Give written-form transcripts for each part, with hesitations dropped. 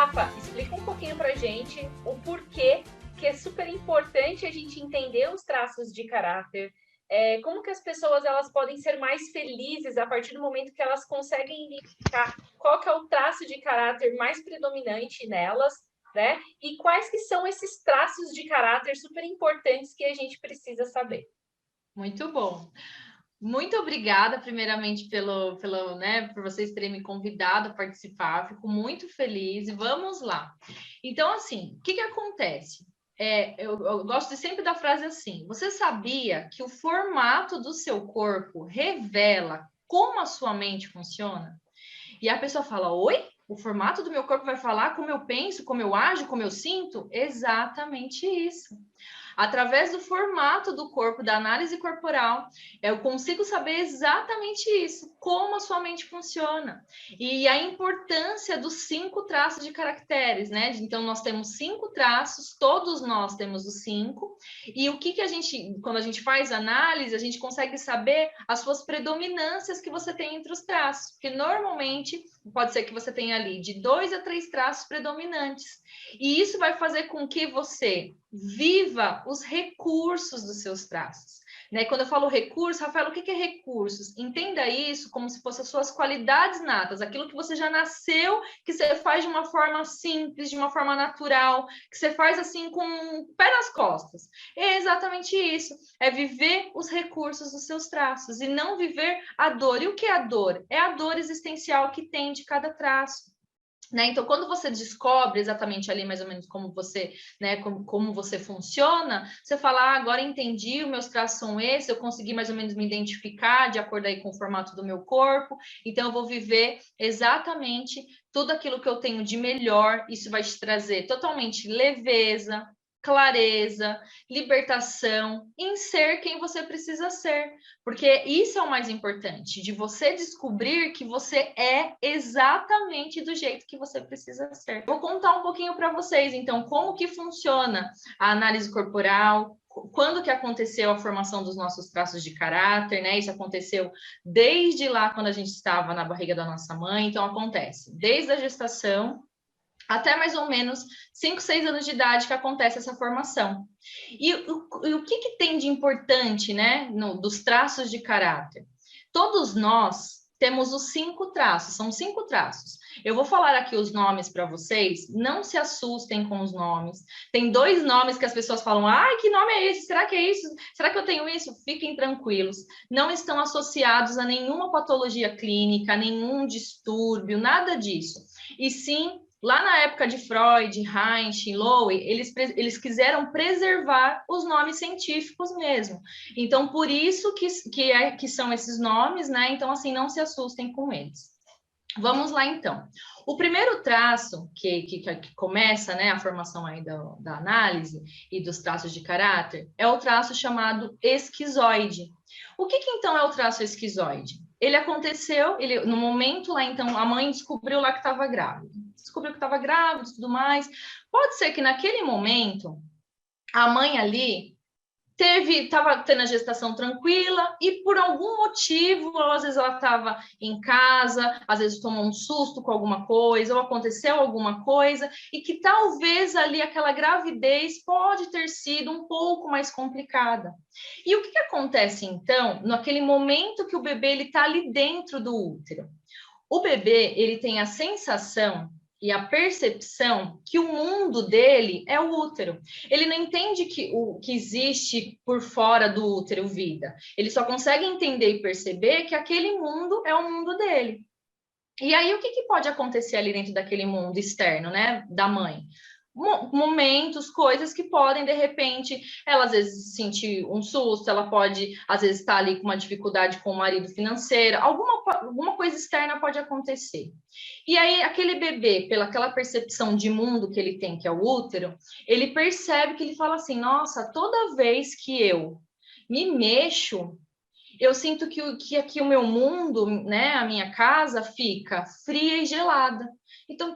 Rafa, explica um pouquinho pra gente o porquê que é super importante a gente entender os traços de caráter, como que as pessoas elas podem ser mais felizes a partir do momento que elas conseguem identificar qual que é o traço de caráter mais predominante nelas, né? E quais que são esses traços de caráter super importantes que a gente precisa saber. Muito bom. Muito obrigada, primeiramente, por vocês terem me convidado a participar. Fico muito feliz e vamos lá. Então, assim, o que acontece? Eu gosto de sempre da frase assim: você sabia que o formato do seu corpo revela como a sua mente funciona? E a pessoa fala: oi? O formato do meu corpo vai falar como eu penso, como eu ajo, como eu sinto? Exatamente isso. Através do formato do corpo, da análise corporal, eu consigo saber exatamente isso, como a sua mente funciona. E a importância dos 5 traços de caracteres, né? Então, nós temos 5 traços, todos nós temos os 5. E o que a gente, quando a gente faz análise, a gente consegue saber as suas predominâncias que você tem entre os traços. Porque, normalmente, pode ser que você tenha ali de 2 a 3 traços predominantes. E isso vai fazer com que você viva os recursos dos seus traços. Né? Quando eu falo recurso, Rafael, o que é recursos? Entenda isso como se fossem as suas qualidades natas, aquilo que você já nasceu, que você faz de uma forma simples, de uma forma natural, que você faz assim com o pé nas costas. É exatamente isso, é viver os recursos dos seus traços e não viver a dor. E o que é a dor? É a dor existencial que tem de cada traço. Né? Então, quando você descobre exatamente ali mais ou menos como você, né, como você funciona, você fala, agora entendi, os meus traços são esses, eu consegui mais ou menos me identificar de acordo aí com o formato do meu corpo, então eu vou viver exatamente tudo aquilo que eu tenho de melhor, isso vai te trazer totalmente leveza, clareza, libertação, em ser quem você precisa ser. Porque isso é o mais importante, de você descobrir que você é exatamente do jeito que você precisa ser. Vou contar um pouquinho para vocês, então, como que funciona a análise corporal, quando que aconteceu a formação dos nossos traços de caráter, né? Isso aconteceu desde lá, quando a gente estava na barriga da nossa mãe. Então, acontece desde a gestação até mais ou menos 5, 6 anos de idade que acontece essa formação. E o que tem de importante, né, dos traços de caráter? Todos nós temos os 5 traços, são 5 traços. Eu vou falar aqui os nomes para vocês, não se assustem com os nomes. Tem 2 nomes que as pessoas falam, ai, que nome é esse? Será que é isso? Será que eu tenho isso? Fiquem tranquilos, não estão associados a nenhuma patologia clínica, nenhum distúrbio, nada disso. E sim, lá na época de Freud, Reich, Lowe, eles quiseram preservar os nomes científicos mesmo. Então, por isso que são esses nomes, né? Então, assim, não se assustem com eles. Vamos lá, então. O primeiro traço que começa, né, a formação aí da análise e dos traços de caráter é o traço chamado esquizoide. O que então é o traço esquizoide? Ele aconteceu, no momento lá, então, a mãe descobriu lá que estava grávida. Descobriu que estava grávida e tudo mais. Pode ser que naquele momento a mãe ali estava tendo a gestação tranquila e por algum motivo, ou às vezes ela estava em casa, às vezes tomou um susto com alguma coisa, ou aconteceu alguma coisa, e que talvez ali aquela gravidez pode ter sido um pouco mais complicada. E o que acontece então, naquele momento que o bebê está ali dentro do útero? O bebê, ele tem a sensação e a percepção que o mundo dele é o útero. Ele não entende que o que existe por fora do útero vida. Ele só consegue entender e perceber que aquele mundo é o mundo dele. E aí, o que pode acontecer ali dentro daquele mundo externo, né, da mãe? Momentos, coisas que podem, de repente, ela às vezes sentir um susto, ela pode, às vezes, estar ali com uma dificuldade com o marido financeiro, alguma coisa externa pode acontecer. E aí, aquele bebê, pela aquela percepção de mundo que ele tem, que é o útero, ele percebe que ele fala assim, nossa, toda vez que eu me mexo, eu sinto que aqui o meu mundo, né, a minha casa fica fria e gelada. Então,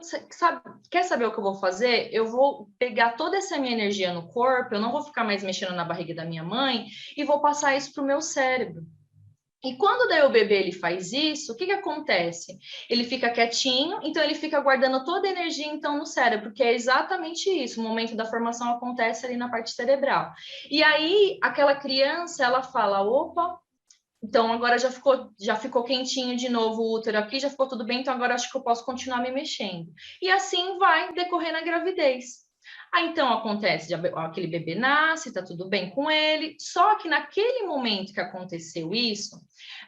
quer saber o que eu vou fazer? Eu vou pegar toda essa minha energia no corpo, eu não vou ficar mais mexendo na barriga da minha mãe e vou passar isso para o meu cérebro. E quando daí o bebê ele faz isso, o que que acontece? Ele fica quietinho, então ele fica guardando toda a energia então no cérebro, porque é exatamente isso, o momento da formação acontece ali na parte cerebral. E aí aquela criança, ela fala, opa, então agora já ficou quentinho de novo o útero aqui, já ficou tudo bem, então agora acho que eu posso continuar me mexendo. E assim vai decorrer na gravidez. Aí então acontece, aquele bebê nasce, tá tudo bem com ele, só que naquele momento que aconteceu isso,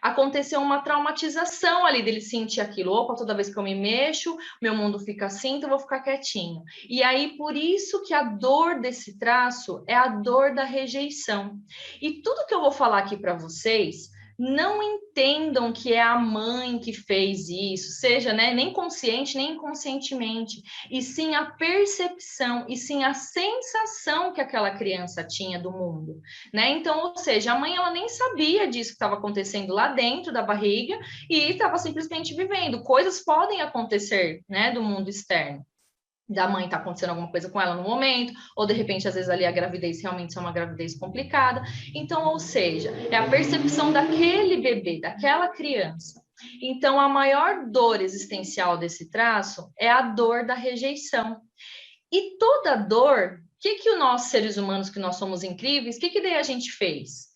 aconteceu uma traumatização ali dele sentir aquilo, opa, toda vez que eu me mexo, meu mundo fica assim, então eu vou ficar quietinho. E aí por isso que a dor desse traço é a dor da rejeição. E tudo que eu vou falar aqui para vocês, não entendam que é a mãe que fez isso, seja, né, nem consciente nem inconscientemente, e sim a percepção, e sim a sensação que aquela criança tinha do mundo, né? Então, ou seja, a mãe ela nem sabia disso que estava acontecendo lá dentro da barriga e estava simplesmente vivendo. Coisas podem acontecer, né, do mundo externo. Da mãe tá acontecendo alguma coisa com ela no momento, ou de repente, às vezes ali a gravidez realmente é uma gravidez complicada. Então, ou seja, é a percepção daquele bebê, daquela criança. Então, a maior dor existencial desse traço é a dor da rejeição. E toda dor, o que nós, seres humanos, que nós somos incríveis, o que daí a gente fez?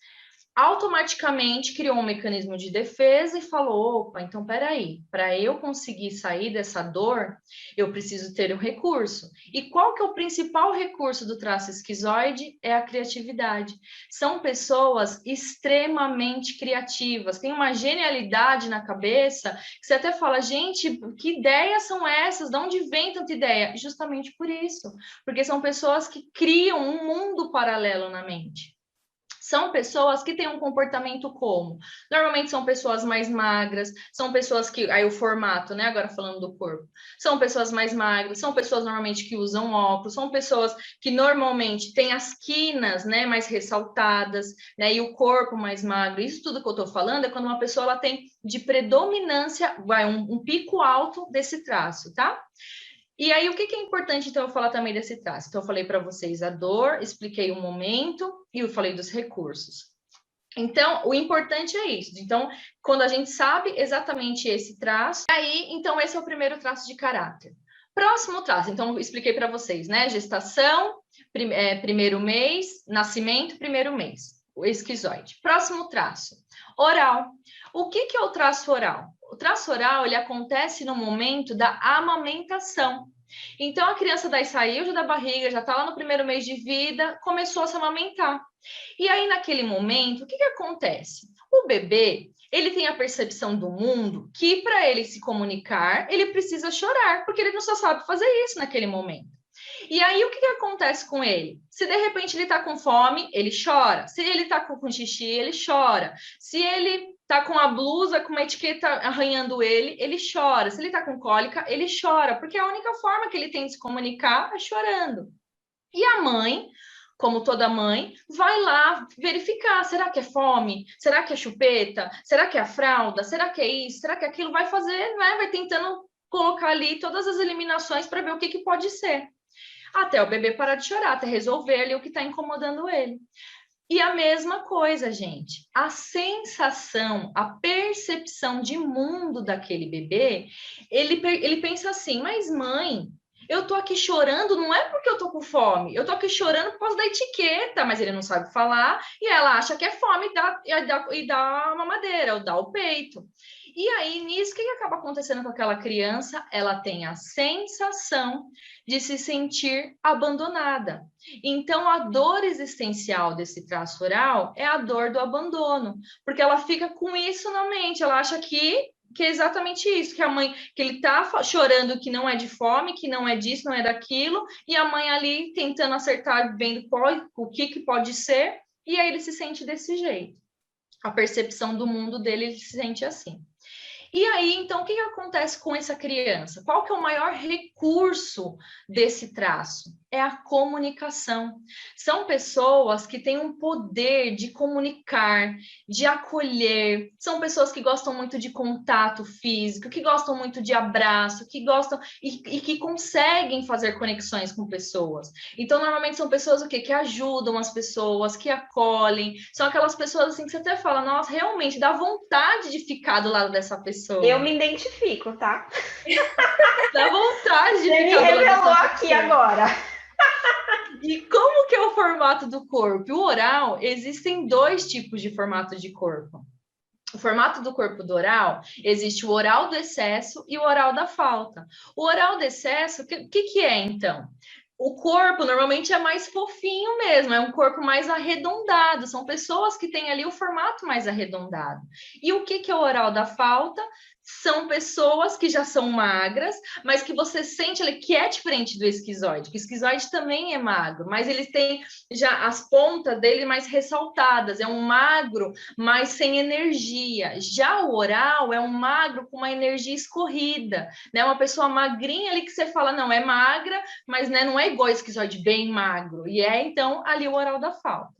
Automaticamente criou um mecanismo de defesa e falou, opa, então peraí, para eu conseguir sair dessa dor, eu preciso ter um recurso. E qual que é o principal recurso do traço esquizoide? É a criatividade. São pessoas extremamente criativas, têm uma genialidade na cabeça, que você até fala, gente, que ideias são essas? De onde vem tanta ideia? Justamente por isso, porque são pessoas que criam um mundo paralelo na mente. São pessoas que têm um comportamento como? Normalmente são pessoas mais magras, são pessoas que... Aí o formato, né? Agora falando do corpo. São pessoas mais magras, são pessoas normalmente que usam óculos, são pessoas que normalmente têm as quinas, né, mais ressaltadas, né? E o corpo mais magro. Isso tudo que eu tô falando é quando uma pessoa ela tem de predominância, um pico alto desse traço, tá? E aí, o que é importante, então, eu falar também desse traço? Então, eu falei para vocês a dor, expliquei o momento e eu falei dos recursos. Então, o importante é isso. Então, quando a gente sabe exatamente esse traço, aí, então, esse é o primeiro traço de caráter. Próximo traço, então, eu expliquei para vocês, né? Gestação, primeiro mês, nascimento, primeiro mês, o esquizoide. Próximo traço, oral. O que é o traço oral? O traço oral, ele acontece no momento da amamentação. Então, a criança daí saiu da barriga, já está lá no primeiro mês de vida, começou a se amamentar. E aí, naquele momento, o que acontece? O bebê, ele tem a percepção do mundo que, para ele se comunicar, ele precisa chorar, porque ele não só sabe fazer isso naquele momento. E aí, o que acontece com ele? Se de repente ele está com fome, ele chora. Se ele está com xixi, ele chora. Se ele tá com a blusa, com uma etiqueta arranhando ele, ele chora. Se ele tá com cólica, ele chora, porque a única forma que ele tem de se comunicar é chorando. E a mãe, como toda mãe, vai lá verificar, será que é fome? Será que é chupeta? Será que é a fralda? Será que é isso? Será que é aquilo? Vai fazer, né? Vai tentando colocar ali todas as eliminações para ver o que pode ser. Até o bebê parar de chorar, até resolver ali o que está incomodando ele. E a mesma coisa, gente, a sensação, a percepção de mundo daquele bebê, ele pensa assim, mas mãe, eu tô aqui chorando não é porque eu tô com fome, eu tô aqui chorando por causa da etiqueta, mas ele não sabe falar e ela acha que é fome e dá uma mamadeira, ou dá o peito. E aí, nisso, o que acaba acontecendo com aquela criança? Ela tem a sensação de se sentir abandonada. Então, a dor existencial desse traço oral é a dor do abandono, porque ela fica com isso na mente, ela acha que é exatamente isso, que a mãe, que ele tá chorando que não é de fome, que não é disso, não é daquilo, e a mãe ali tentando acertar, vendo o que pode ser, e aí ele se sente desse jeito. A percepção do mundo dele, ele se sente assim. E aí, então, o que acontece com essa criança? Qual que é o maior recurso desse traço? é a comunicação. São pessoas que têm um poder de comunicar, de acolher. São pessoas que gostam muito de contato físico, que gostam muito de abraço, que gostam e que conseguem fazer conexões com pessoas. Então, normalmente são pessoas o quê? Que ajudam as pessoas, que acolhem. São aquelas pessoas assim que você até fala, nossa, realmente dá vontade de ficar do lado dessa pessoa. Eu me identifico, tá? Dá vontade de Você ficar me do lado dessa revelou pessoa. aqui agora. E como que é o formato do corpo? O oral, existem 2 tipos de formato de corpo. O formato do corpo do oral, existe o oral do excesso e o oral da falta. O oral do excesso, o que é, então? O corpo normalmente é mais fofinho mesmo, é um corpo mais arredondado, são pessoas que têm ali o formato mais arredondado. E o que é o oral da falta? São pessoas que já são magras, mas que você sente ali que é diferente do esquizoide, que o esquizoide também é magro, mas ele tem já as pontas dele mais ressaltadas, é um magro, mas sem energia. Já o oral é um magro com uma energia escorrida, né? Uma pessoa magrinha ali que você fala, não, é magra, mas né, não é igual esquizoide bem magro. E é, então, ali o oral da falta.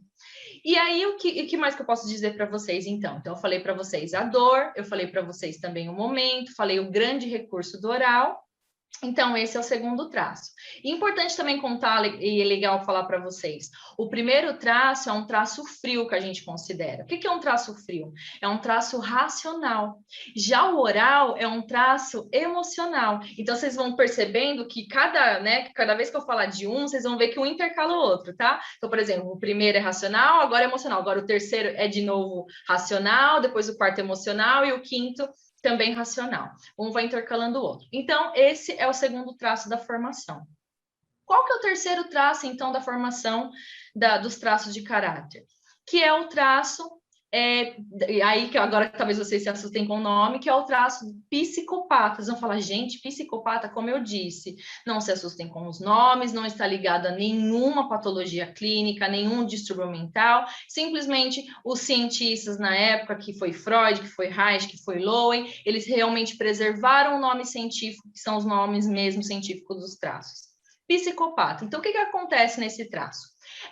E aí, o que mais que eu posso dizer para vocês, então? Então, eu falei para vocês a dor, eu falei para vocês também o momento, falei o grande recurso do oral. Então, esse é o segundo traço. E importante também contar, e é legal falar para vocês, o primeiro traço é um traço frio que a gente considera. O que é um traço frio? É um traço racional. Já o oral é um traço emocional. Então, vocês vão percebendo que cada vez que eu falar de um, vocês vão ver que um intercala o outro, tá? Então, por exemplo, o primeiro é racional, agora é emocional. Agora o terceiro é de novo racional, depois o quarto é emocional e o quinto também racional. Um vai intercalando o outro. Então, esse é o segundo traço da formação. Qual que é o terceiro traço, então, da formação dos traços de caráter? Que é o traço, aí que agora talvez vocês se assustem com o nome, que é o traço psicopata. Vocês vão falar, gente, psicopata, como eu disse, não se assustem com os nomes, não está ligado a nenhuma patologia clínica, nenhum distúrbio mental, simplesmente os cientistas na época, que foi Freud, que foi Reich, que foi Lowen, eles realmente preservaram o nome científico, que são os nomes mesmo científicos dos traços. Psicopata. Então, o que acontece nesse traço?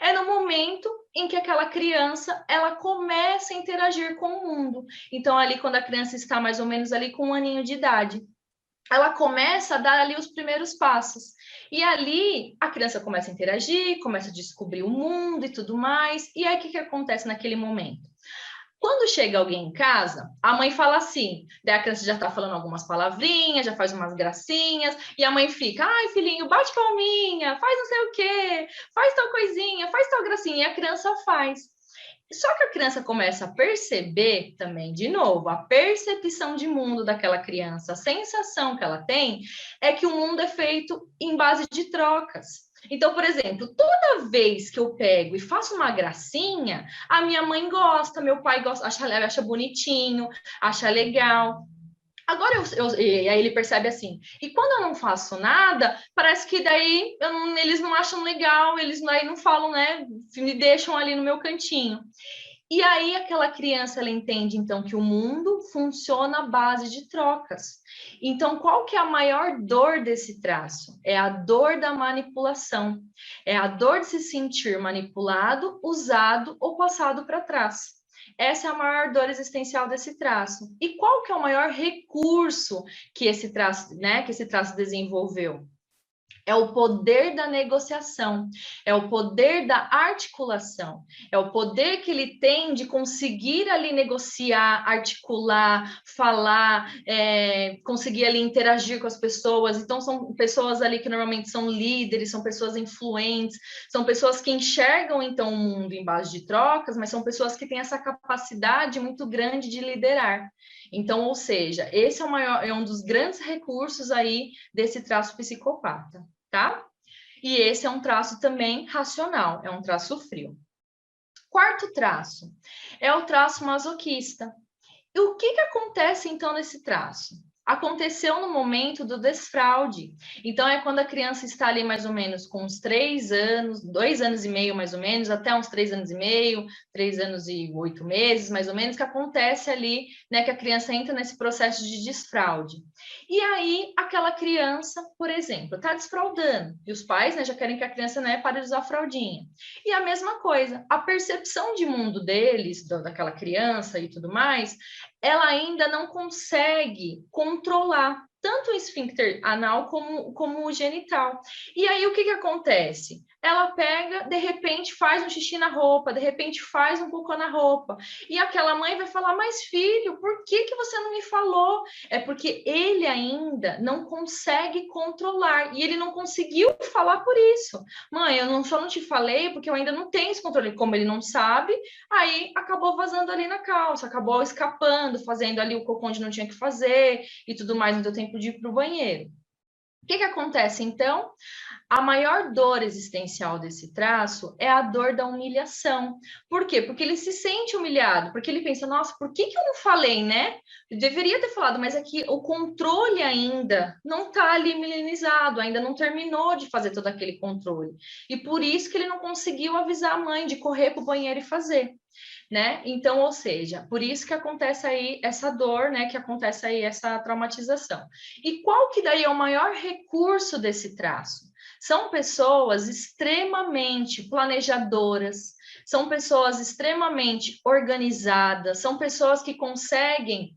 É no momento em que aquela criança, ela começa a interagir com o mundo. Então, ali, quando a criança está mais ou menos ali com 1 aninho de idade, ela começa a dar ali os primeiros passos. E ali, a criança começa a interagir, começa a descobrir o mundo e tudo mais. E aí, o que acontece naquele momento? Quando chega alguém em casa, a mãe fala assim, daí a criança já tá falando algumas palavrinhas, já faz umas gracinhas, e a mãe fica, ai, filhinho, bate palminha, faz não sei o quê, faz tal coisinha, faz tal gracinha, e a criança faz. Só que a criança começa a perceber também, de novo, a percepção de mundo daquela criança, a sensação que ela tem é que o mundo é feito em base de trocas. Então, por exemplo, toda vez que eu pego e faço uma gracinha, a minha mãe gosta, meu pai gosta, acha bonitinho, acha legal. Agora, e aí ele percebe assim, e quando eu não faço nada, parece que daí eles não acham legal, eles daí não falam, né, me deixam ali no meu cantinho. E aí aquela criança, ela entende, então, que o mundo funciona à base de trocas. Então, qual que é a maior dor desse traço? É a dor da manipulação. É a dor de se sentir manipulado, usado ou passado para trás. Essa é a maior dor existencial desse traço. E qual que é o maior recurso que esse traço, né, que esse traço desenvolveu? É o poder da negociação, é o poder da articulação, é o poder que ele tem de conseguir ali negociar, articular, falar, conseguir ali interagir com as pessoas. Então, são pessoas ali que normalmente são líderes, são pessoas influentes, são pessoas que enxergam, então, o mundo em base de trocas, mas são pessoas que têm essa capacidade muito grande de liderar. Então, ou seja, esse é um dos grandes recursos aí desse traço psicopata, tá? E esse é um traço também racional, é um traço frio. Quarto traço é o traço masoquista. E o que acontece, então, nesse traço? aconteceu no momento do desfraude. Então, é quando a criança está ali mais ou menos com uns 3 anos, 2 anos e meio mais ou menos, até uns 3 anos e meio, 3 anos e 8 meses mais ou menos, que acontece ali, né, que a criança entra nesse processo de desfraude. E aí, aquela criança, por exemplo, está desfraudando, e os pais, né, já querem que a criança, né, pare de usar fraldinha. E a mesma coisa, a percepção de mundo deles, daquela criança e tudo mais, ela ainda não consegue controlar tanto o esfíncter anal como o genital. E aí, o que acontece? Ela pega, de repente, faz um xixi na roupa, de repente faz um cocô na roupa. E aquela mãe vai falar, mas filho, por que você não me falou? É porque ele ainda não consegue controlar. E ele não conseguiu falar por isso. Mãe, só não te falei porque eu ainda não tenho esse controle. Como ele não sabe, aí acabou vazando ali na calça, acabou escapando, fazendo ali o cocô onde não tinha que fazer e tudo mais, não deu tempo de ir para o banheiro. O que acontece, então? A maior dor existencial desse traço é a dor da humilhação. Por quê? Porque ele se sente humilhado, porque ele pensa, nossa, por que eu não falei, né? Eu deveria ter falado, mas é que o controle ainda não está ali milenizado, ainda não terminou de fazer todo aquele controle. E por isso que ele não conseguiu avisar a mãe de correr para o banheiro e fazer. Né? Então, ou seja, por isso que acontece aí essa dor, né? Que acontece aí essa traumatização. E qual que daí é o maior recurso desse traço? São pessoas extremamente planejadoras, são pessoas extremamente organizadas, são pessoas que seguem,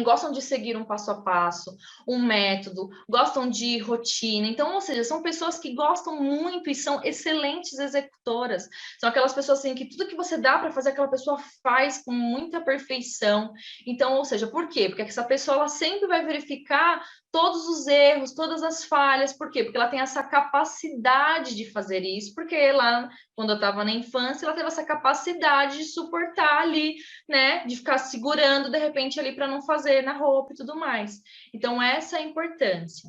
gostam de seguir um passo a passo, um método, gostam de rotina. Então, ou seja, são pessoas que gostam muito e são excelentes executoras. São aquelas pessoas assim que tudo que você dá para fazer, aquela pessoa faz com muita perfeição. Então, ou seja, por quê? Porque essa pessoa ela sempre vai verificar todos os erros, todas as falhas. Por quê? Porque ela tem essa capacidade de fazer isso, porque lá, quando eu estava na infância, ela teve essa capacidade de suportar ali, né, de ficar segurando de repente ali para não fazer na roupa e tudo mais. Então, essa é a importância.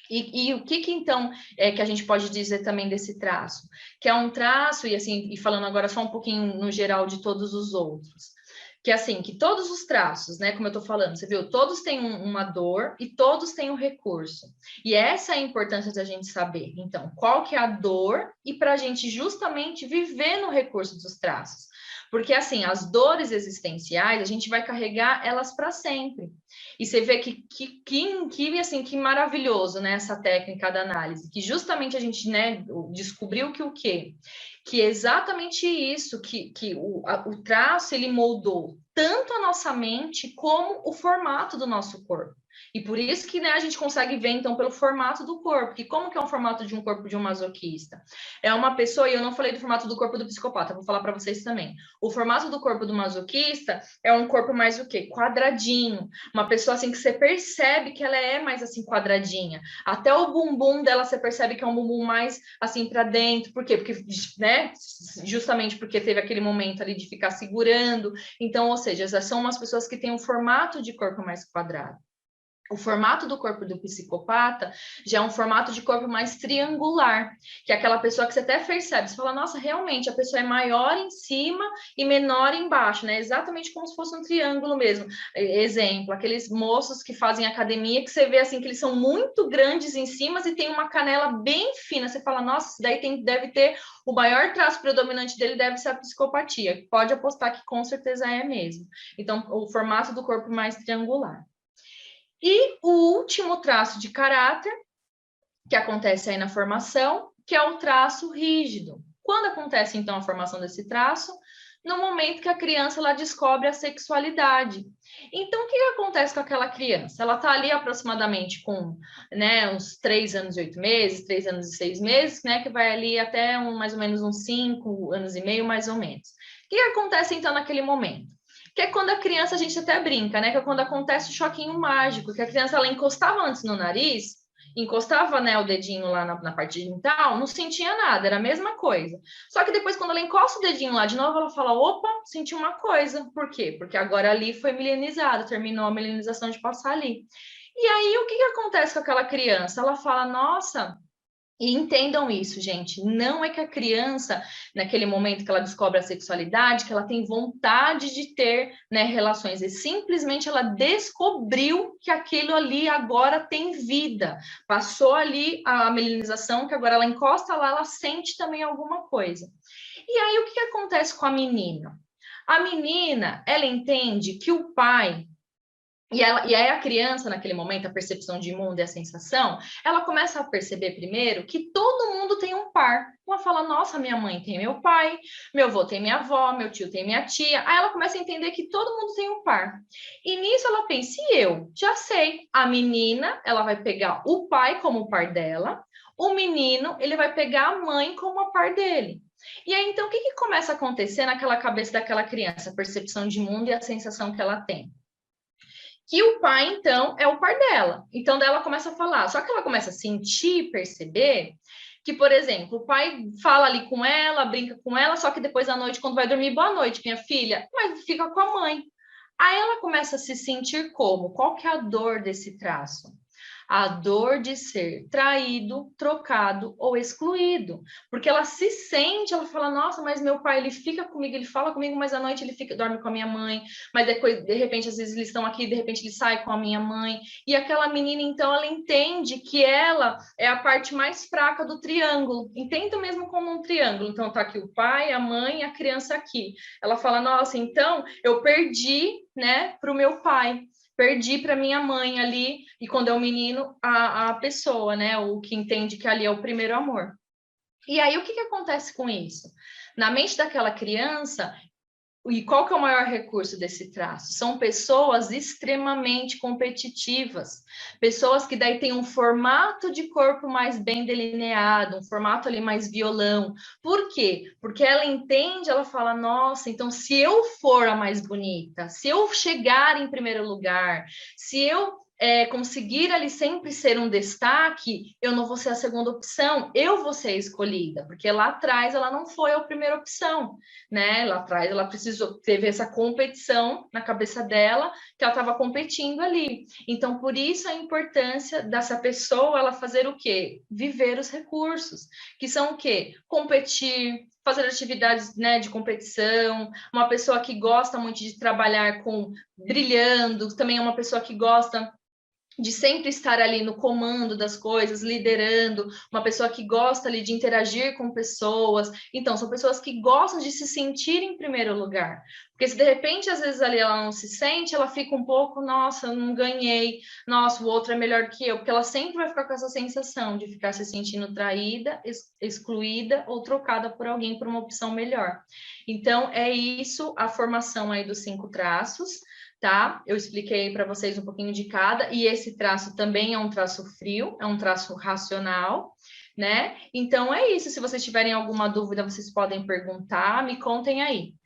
E o que então é que a gente pode dizer também desse traço? Que é um traço, e assim, e falando agora só um pouquinho no geral de todos os outros, que assim, que todos os traços, né, como eu tô falando, você viu, todos têm uma dor e todos têm um recurso. E essa é a importância da gente saber, então, qual que é a dor e para a gente justamente viver no recurso dos traços. Porque, assim, as dores existenciais, a gente vai carregar elas para sempre. E você vê que maravilhoso, né, essa técnica da análise, que justamente a gente, né, descobriu que o quê? Que é exatamente isso, que o traço, ele moldou tanto a nossa mente como o formato do nosso corpo. E por isso que, né, a gente consegue ver, então, pelo formato do corpo. Que como que é um formato de um corpo de um masoquista? É uma pessoa, e eu não falei do formato do corpo do psicopata, vou falar para vocês também. O formato do corpo do masoquista é um corpo mais o quê? Quadradinho. Uma pessoa, assim, que você percebe que ela é mais, assim, quadradinha. Até o bumbum dela, você percebe que é um bumbum mais, assim, para dentro. Por quê? Porque, né, justamente porque teve aquele momento ali de ficar segurando. Então, ou seja, são umas pessoas que têm um formato de corpo mais quadrado. O formato do corpo do psicopata já é um formato de corpo mais triangular, que é aquela pessoa que você até percebe, você fala, nossa, realmente, a pessoa é maior em cima e menor embaixo, né? Exatamente como se fosse um triângulo mesmo. Exemplo, aqueles moços que fazem academia, que você vê assim, que eles são muito grandes em cima e tem uma canela bem fina. Você fala, nossa, isso daí deve ter, o maior traço predominante dele deve ser a psicopatia. Pode apostar que com certeza é mesmo. Então, o formato do corpo mais triangular. E o último traço de caráter, que acontece aí na formação, que é o traço rígido. Quando acontece, então, a formação desse traço? No momento que a criança ela descobre a sexualidade. Então, o que acontece com aquela criança? Ela está ali aproximadamente com, né, uns 3 anos e 8 meses, 3 anos e 6 meses, né, que vai ali até mais ou menos uns 5 anos e meio, mais ou menos. O que acontece, então, naquele momento? Que é quando a criança, a gente até brinca, né? Que é quando acontece o choquinho mágico, que a criança ela encostava antes no nariz, encostava, né, o dedinho lá na parte genital, não sentia nada, era a mesma coisa. Só que depois, quando ela encosta o dedinho lá de novo, ela fala: opa, senti uma coisa. Por quê? Porque agora ali foi milenizado, terminou a milenização de passar ali. E aí, o que acontece com aquela criança? Ela fala: nossa, E entendam isso, gente. Não é que a criança, naquele momento que ela descobre a sexualidade, que ela tem vontade de ter, né, relações. E simplesmente ela descobriu que aquilo ali agora tem vida. Passou ali a melinização, que agora ela encosta lá, ela sente também alguma coisa. E aí, o que acontece com a menina? A menina, ela entende que o pai e aí a criança, naquele momento, a percepção de mundo e a sensação, ela começa a perceber primeiro que todo mundo tem um par. Ela fala, nossa, minha mãe tem meu pai, meu avô tem minha avó, meu tio tem minha tia. Aí ela começa a entender que todo mundo tem um par. E nisso ela pensa, e eu? Já sei, a menina, ela vai pegar o pai como o par dela, o menino, ele vai pegar a mãe como a par dele. E aí, então, o que começa a acontecer naquela cabeça daquela criança? A percepção de mundo e a sensação que ela tem. Que o pai, então, é o par dela. Então, daí ela começa a falar. Só que ela começa a sentir, perceber que, por exemplo, o pai fala ali com ela, brinca com ela, só que depois à noite, quando vai dormir, boa noite, minha filha, mas fica com a mãe. Aí ela começa a se sentir como? Qual que é a dor desse traço? A dor de ser traído, trocado ou excluído. Porque ela se sente, ela fala, nossa, mas meu pai, ele fica comigo, ele fala comigo, mas à noite ele fica, dorme com a minha mãe, mas depois, de repente, às vezes eles estão aqui, de repente ele sai com a minha mãe. E aquela menina, então, ela entende que ela é a parte mais fraca do triângulo. Entenda mesmo como um triângulo. Então, tá aqui o pai, a mãe e a criança aqui. Ela fala, nossa, então eu perdi, né, para o meu pai. Perdi para minha mãe ali, e quando é o menino, a pessoa, né? O que entende que ali é o primeiro amor. E aí, o que acontece com isso? Na mente daquela criança, e qual que é o maior recurso desse traço? São pessoas extremamente competitivas, pessoas que daí têm um formato de corpo mais bem delineado, um formato ali mais violão. Por quê? Porque ela entende, ela fala, nossa, então se eu for a mais bonita, se eu chegar em primeiro lugar, se eu conseguir ali sempre ser um destaque, eu não vou ser a segunda opção, eu vou ser a escolhida, porque lá atrás ela não foi a primeira opção, né? Lá atrás ela precisou, teve essa competição na cabeça dela, que ela estava competindo ali. Então, por isso a importância dessa pessoa, ela fazer o quê? Viver os recursos, que são o quê? Competir, fazer atividades, né, de competição, uma pessoa que gosta muito de trabalhar com brilhando, também é uma pessoa que gosta de sempre estar ali no comando das coisas, liderando, uma pessoa que gosta ali de interagir com pessoas. Então, são pessoas que gostam de se sentir em primeiro lugar. Porque se de repente, às vezes ali ela não se sente, ela fica um pouco, nossa, eu não ganhei, nossa, o outro é melhor que eu, porque ela sempre vai ficar com essa sensação de ficar se sentindo traída, excluída ou trocada por alguém por uma opção melhor. Então, é isso a formação aí dos 5 traços, tá? Eu expliquei para vocês um pouquinho de cada, e esse traço também é um traço frio, é um traço racional, né? Então é isso. Se vocês tiverem alguma dúvida, vocês podem perguntar, me contem aí.